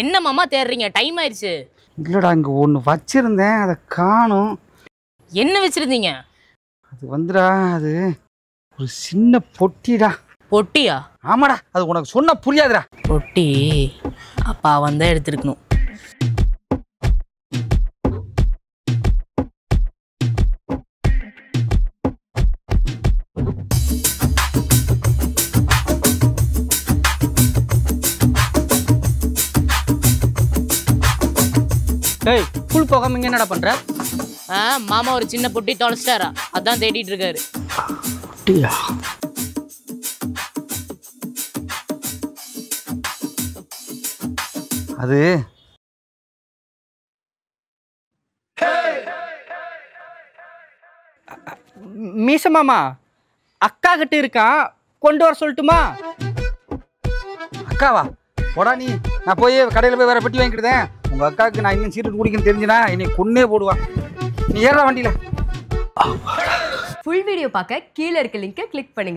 என்ன மாமா தேடுறீங்க? டைம் ஆயிடுச்சு. இல்லடா இங்க ஒன்று வச்சிருந்தேன், அதை காணும். என்ன வச்சிருந்தீங்க? அது வந்துடா, அது ஒரு சின்ன பொட்டிடா. பொட்டியா? ஆமாடா, அது உனக்கு சொன்ன புரியாதுடா. பொட்டி அப்பா வந்தா எடுத்துருக்கணும். டேய் ஸ்கூல் போகாம இங்க என்னடா பண்ற? மாமா ஒரு சின்ன பொட்டி தொலைச்சிட்டாரா, அதான் தேடிட்டு இருக்காரு. பொட்டியா? அது மீச மாமா அக்கா கிட்ட இருக்கான், கொண்டு வர சொல்லட்டுமா? அக்காவா? போடா நீ. நான் போய் கடையில் போய் வேற பெட்டி வாங்கிக்கிட்டேன். உங்க அக்காவுக்கு நான் இன்னும் சீட்டு குடிக்கன்னு தெரிஞ்சுனா என்னை கொன்னே போடுவா. நீ ஏறா வண்டியில. ஃபுல் வீடியோ பார்க்க கீழே இருக்க லிங்கை கிளிக் பண்ணுங்க.